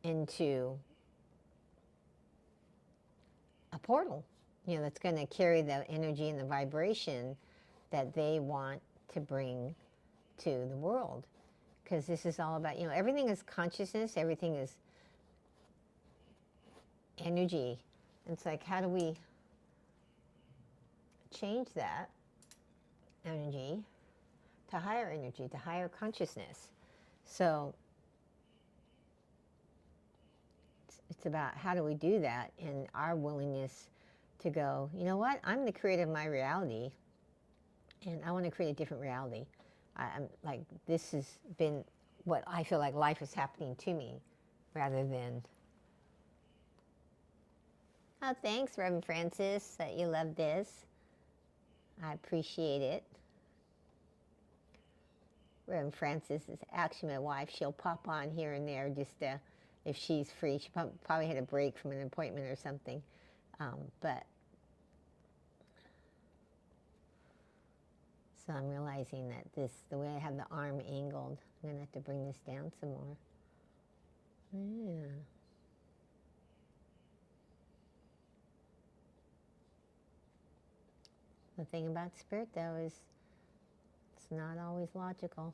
S1: into a portal, you know, that's going to carry the energy and the vibration that they want to bring to the world. Because this is all about, you know, everything is consciousness, everything is energy. It's like, how do we change that energy to higher energy, to higher consciousness? So it's about how do we do that, and our willingness to go, you know what, I'm the creator of my reality, and I want to create a different reality. I'm like, this has been what I feel like life is happening to me, rather than, oh, thanks, Reverend Francis, that you love this. I appreciate it. Reverend Francis is actually my wife. She'll pop on here and there just if she's free. She probably had a break from an appointment or something. But so I'm realizing that the way I have the arm angled, I'm going to have to bring this down some more. Yeah. The thing about spirit, though, is it's not always logical.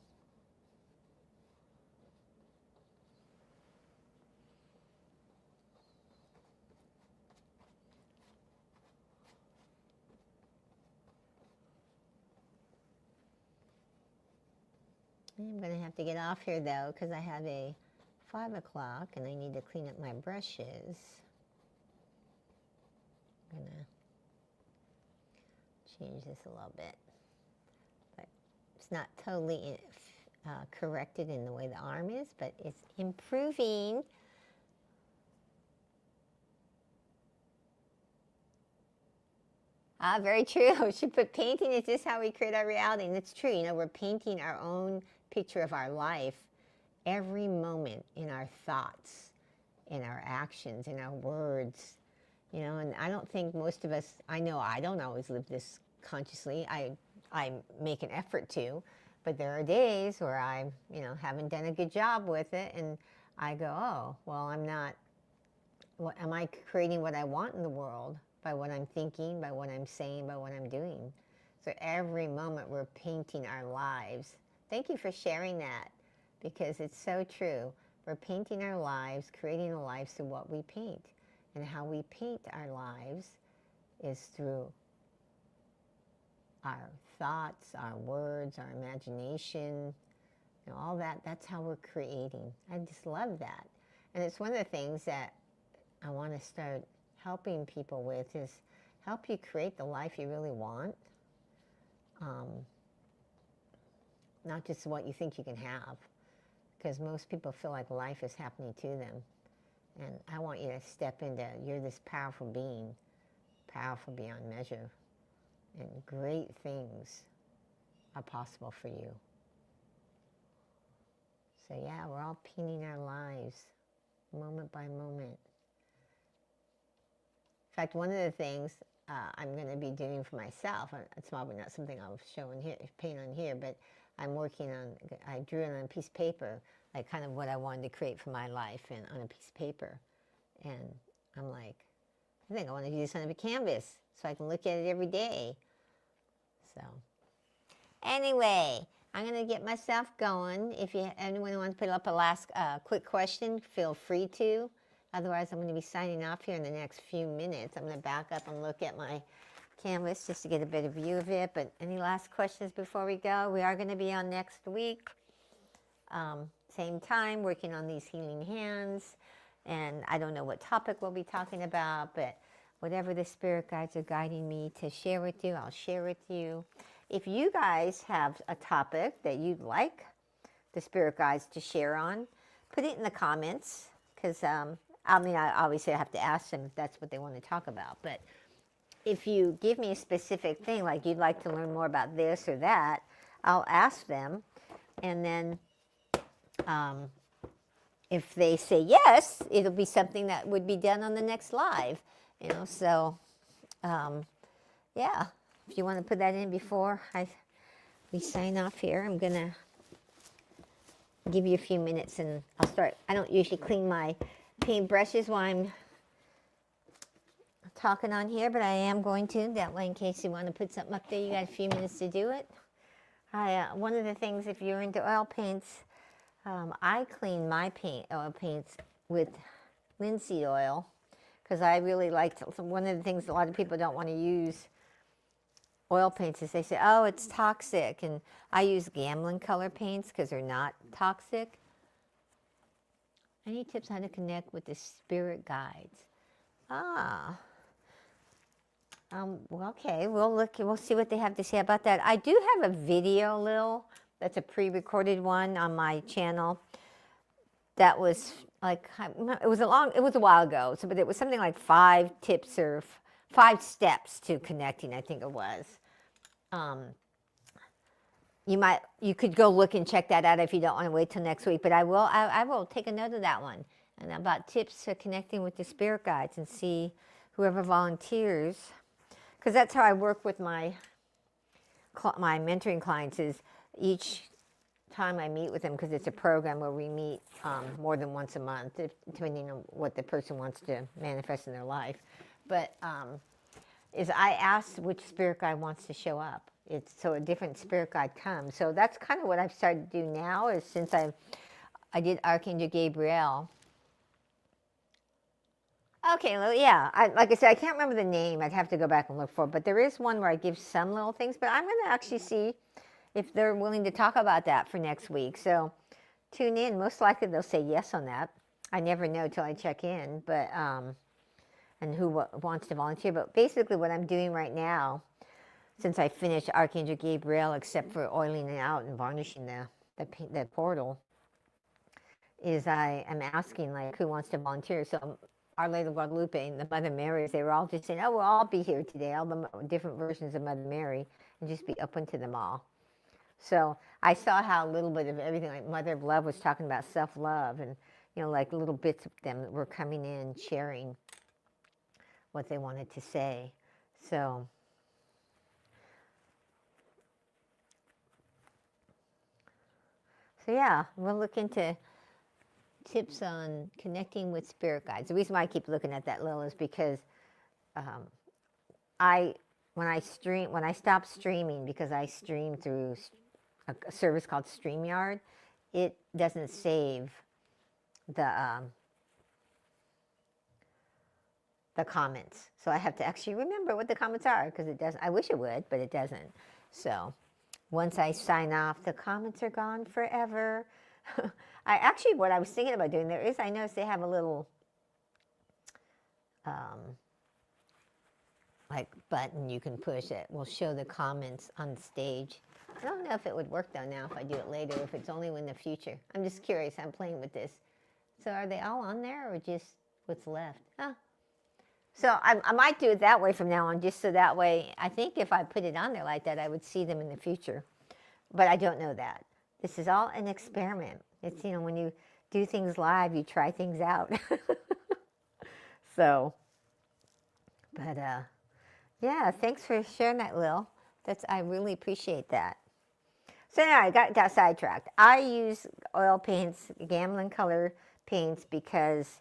S1: I'm going to have to get off here, though, because I have a 5 o'clock, and I need to clean up my brushes. I'm going to change this a little bit. But It's not totally corrected in the way the arm is, but it's improving. Ah, very true. She put painting is just how we create our reality. And it's true. You know, we're painting our own picture of our life every moment in our thoughts, in our actions, in our words. You know, and I don't think most of us, I know I don't always live this consciously. I make an effort to, but there are days where I, you know, haven't done a good job with it. And I go, oh, well, I'm not, what, am I creating what I want in the world? By what I'm thinking, by what I'm saying, by what I'm doing. So every moment we're painting our lives. Thank you for sharing that, because it's so true. We're painting our lives, creating a life through what we paint. And how we paint our lives is through our thoughts, our words, our imagination, you know, all that. That's how we're creating. I just love that. And it's one of the things that I want to start helping people with, is help you create the life you really want. Not just what you think you can have, because most people feel like life is happening to them. And I want you to step into, you're this powerful being, powerful beyond measure, and great things are possible for you. So yeah, we're all painting our lives moment by moment. In fact, one of the things I'm going to be doing for myself, it's probably not something I'll show in here, paint on here, but I'm working on, I drew it on a piece of paper, like kind of what I wanted to create for my life, and on a piece of paper. And I'm like, I think I want to do this on a canvas so I can look at it every day. So anyway, I'm going to get myself going. If anyone wants to put up a last quick question, feel free to. Otherwise, I'm going to be signing off here in the next few minutes. I'm going to back up and look at my canvas just to get a better view of it. But any last questions before we go? We are going to be on next week. Same time, working on these healing hands. And I don't know what topic we'll be talking about, but whatever the spirit guides are guiding me to share with you, I'll share with you. If you guys have a topic that you'd like the spirit guides to share on, put it in the comments, because I mean, I obviously have to ask them if that's what they want to talk about. But if you give me a specific thing, like you'd like to learn more about this or that, I'll ask them. And then if they say yes, it'll be something that would be done on the next live. You know, so yeah, if you want to put that in before we sign off here, I'm going to give you a few minutes and I'll start. I don't usually clean my paint brushes while I'm talking on here, but I am going to. That way, in case you want to put something up there, you got a few minutes to do it. One of the things, if you're into oil paints, I clean my oil paints with linseed oil, because I really like to. One of the things a lot of people don't want to use oil paints is they say, oh, it's toxic. And I use gambling color paints because they're not toxic. Any tips how to connect with the spirit guides? Well, okay, we'll see what they have to say about that. I do have a video, Lil, that's a pre-recorded one on my channel. That was like, it was a while ago, but it was something like 5 tips or 5 steps to connecting, I think it was. You could go look and check that out if you don't want to wait till next week, but I will take a note of that one, and about tips to connecting with the spirit guides, and see whoever volunteers, because that's how I work with my mentoring clients, is each time I meet with them, because it's a program where we meet more than once a month, depending on what the person wants to manifest in their life. But is I ask which spirit guide wants to show up. So a different spirit guide comes. So that's kind of what I've started to do now, is since I did Archangel Gabriel. Okay, well, yeah, like I said, I can't remember the name. I'd have to go back and look for it. But there is one where I give some little things. But I'm going to actually see if they're willing to talk about that for next week. So tune in. Most likely they'll say yes on that. I never know till I check in, but and who wants to volunteer. But basically what I'm doing right now since I finished Archangel Gabriel, except for oiling it out and varnishing the portal, is I am asking, like, who wants to volunteer? So Our Lady of Guadalupe and the Mother Marys, they were all just saying, oh, we'll all be here today, all the different versions of Mother Mary, and just be open to them all. So I saw how a little bit of everything, like Mother of Love was talking about self-love, and, you know, like little bits of them that were coming in, sharing what they wanted to say. So yeah, we'll look into tips on connecting with spirit guides. The reason why I keep looking at that, Lil, is because when I stopped streaming, because I stream through a service called StreamYard, it doesn't save the comments. So I have to actually remember what the comments are, because it doesn't. I wish it would, but it doesn't. So once I sign off, the comments are gone forever. What I was thinking about doing there is, I noticed they have a little like button you can push that will show the comments on stage. I don't know if it would work though now if I do it later, if it's only in the future. I'm just curious. I'm playing with this. So are they all on there, or just what's left? Huh. So I might do it that way from now on, just so that way, I think if I put it on there like that, I would see them in the future. But I don't know that. This is all an experiment. It's, you know, when you do things live, you try things out. So, but yeah, thanks for sharing that, Lil. I really appreciate that. So now I got sidetracked. I use oil paints, Gamelin color paints, because,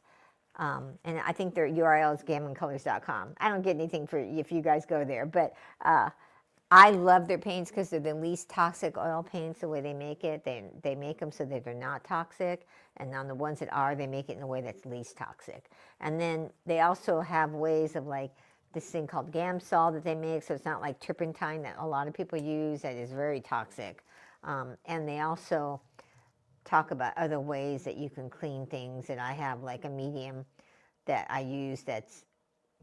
S1: and I think their URL is gamelincolors.com. I don't get anything for if you guys go there, but I love their paints because they're the least toxic oil paints. The way they make it, they make them so that they're not toxic, and on the ones that are, they make it in a way that's least toxic. And then they also have ways of, like, this thing called Gamsol that they make, so it's not like turpentine that a lot of people use that is very toxic. And they also talk about other ways that you can clean things. And I have like a medium that I use that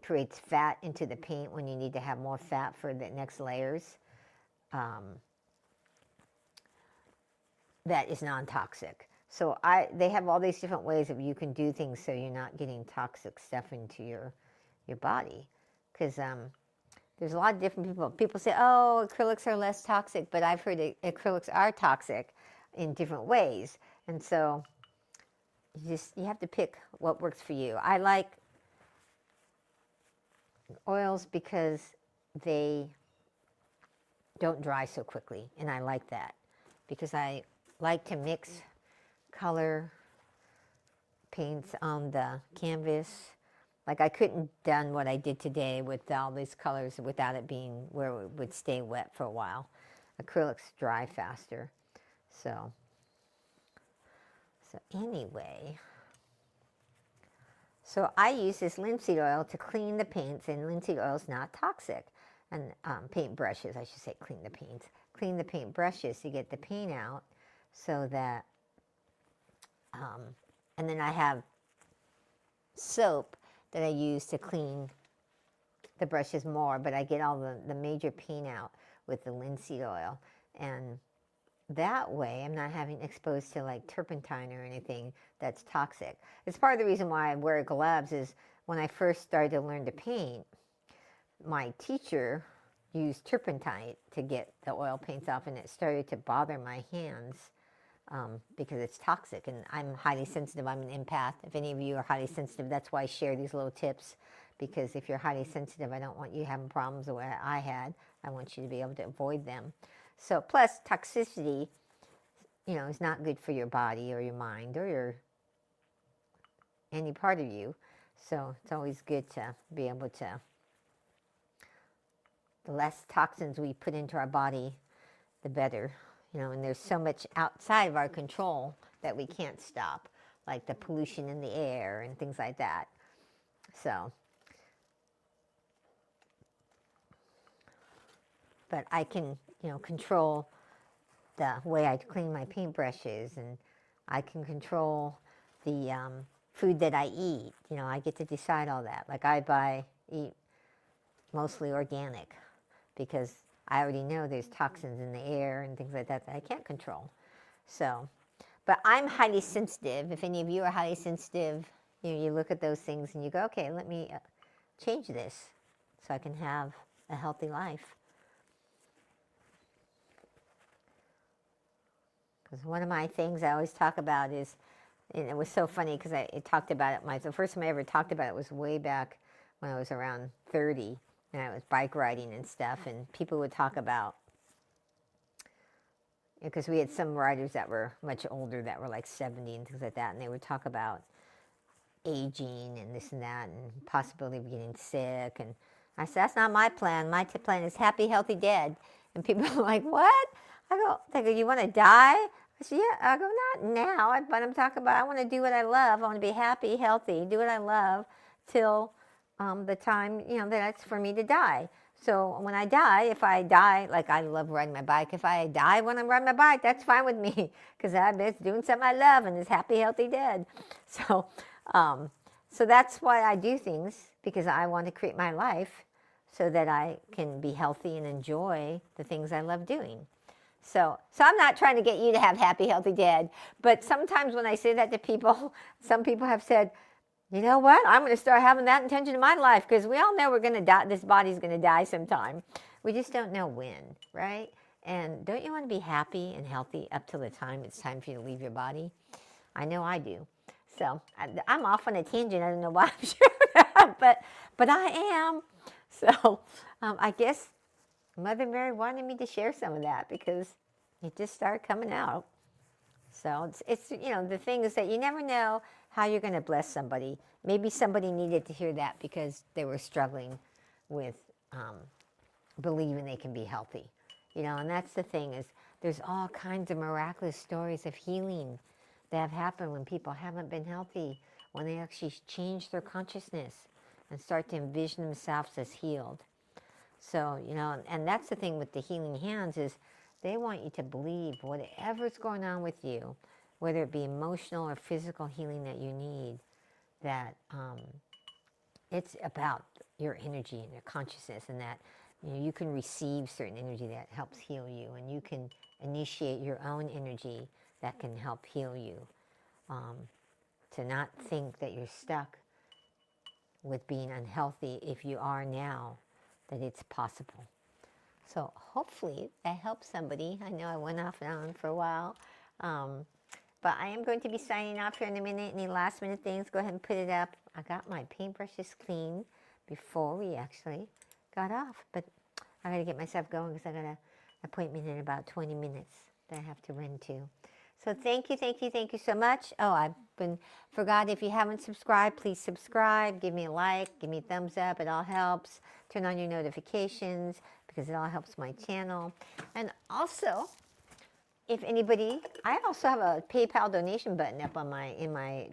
S1: creates fat into the paint when you need to have more fat for the next layers. That is non-toxic. So they have all these different ways that you can do things so you're not getting toxic stuff into your body. Because there's a lot of different people. People say, oh, acrylics are less toxic, but I've heard that acrylics are toxic in different ways. And so you have to pick what works for you. I like oils because they don't dry so quickly, and I like that because I like to mix color paints on the canvas. Like, I couldn't done what I did today with all these colors without it being where it would stay wet for a while. Acrylics dry faster. So anyway, so I use this linseed oil to clean the paints, and linseed oil is not toxic. And paint brushes, I should say, clean the paints. Clean the paint brushes to get the paint out, so that, and then I have soap that I use to clean the brushes more, but I get all the major paint out with the linseed oil. And that way I'm not having exposed to like turpentine or anything that's toxic. It's part of the reason why I wear gloves. Is when I first started to learn to paint, my teacher used turpentine to get the oil paints off, and it started to bother my hands because it's toxic, and I'm highly sensitive. I'm an empath. If any of you are highly sensitive, that's why I share these little tips, because if you're highly sensitive, I don't want you having problems the way I had. I want you to be able to avoid them. So, plus toxicity, you know, is not good for your body or your mind or any part of you. So it's always good to be able to, the less toxins we put into our body, the better. You know, and there's so much outside of our control that we can't stop, like the pollution in the air and things like that. So, but I can, you know, control the way I clean my paintbrushes, and I can control the food that I eat. You know, I get to decide all that. Like, eat mostly organic, because I already know there's toxins in the air and things like that I can't control. So, but I'm highly sensitive. If any of you are highly sensitive, you look at those things and you go, okay, let me change this so I can have a healthy life. Because one of my things I always talk about is, and it was so funny because I talked about it, the first time I ever talked about it was way back when I was around 30, and I was bike riding and stuff, and people would talk about, because we had some riders that were much older that were like 70 and things like that, and they would talk about aging and this and that and possibility of getting sick. And I said, that's not my plan. My plan is happy, healthy, dead. And people are like, what? They go, you want to die? I said, yeah. I go, not now, but I'm talking about I want to do what I love. I want to be happy, healthy, do what I love till the time, that's for me to die. So when I die, if I die, like I love riding my bike, if I die when I'm riding my bike, that's fine with me because I'm doing something I love and is happy, healthy, dead. So, so that's why I do things, because I want to create my life so that I can be healthy and enjoy the things I love doing. So I'm not trying to get you to have happy, healthy, dead, but sometimes when I say that to people, some people have said, you know what, I'm going to start having that intention in my life because we all know we're going to die. This body's going to die sometime. We just don't know when, right? And don't you want to be happy and healthy up till the time it's time for you to leave your body? I know I do. So I'm off on a tangent. I don't know why I'm sure that, but I am. So I guess Mother Mary wanted me to share some of that because it just started coming out. So it's the thing is that you never know how you're going to bless somebody. Maybe somebody needed to hear that because they were struggling with believing they can be healthy. And that's the thing is there's all kinds of miraculous stories of healing that have happened when people haven't been healthy, when they actually change their consciousness and start to envision themselves as healed. So, and that's the thing with the healing hands is they want you to believe whatever's going on with you, whether it be emotional or physical healing that you need, that it's about your energy and your consciousness, and that you can receive certain energy that helps heal you, and you can initiate your own energy that can help heal you. To not think that you're stuck with being unhealthy if you are now, that it's possible. So hopefully that helps somebody. I know I went off and on for a while. But I am going to be signing off here in a minute. Any last minute things, go ahead and put it up. I got my paintbrushes clean before we actually got off. But I got to get myself going because I got an appointment in about 20 minutes that I have to run to. So thank you so much. Oh, forgot, if you haven't subscribed, please subscribe. Give me a like, give me a thumbs up. It all helps. Turn on your notifications because it all helps my channel. And also, if anybody, I also have a PayPal donation button up on in my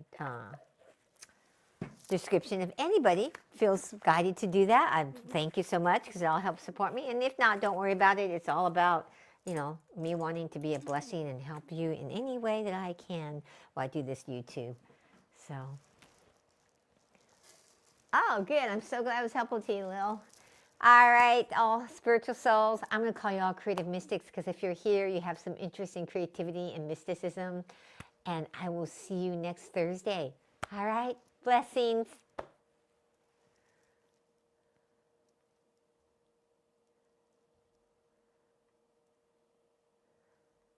S1: description. If anybody feels guided to do that, I thank you so much because it all helps support me. And if not, don't worry about it. It's all about me wanting to be a blessing and help you in any way that I can while I do this YouTube. So, oh, good. I'm so glad I was helpful to you, Lil. All right, all spiritual souls. I'm going to call you all creative mystics because if you're here, you have some interest in creativity and mysticism. And I will see you next Thursday. All right, blessings.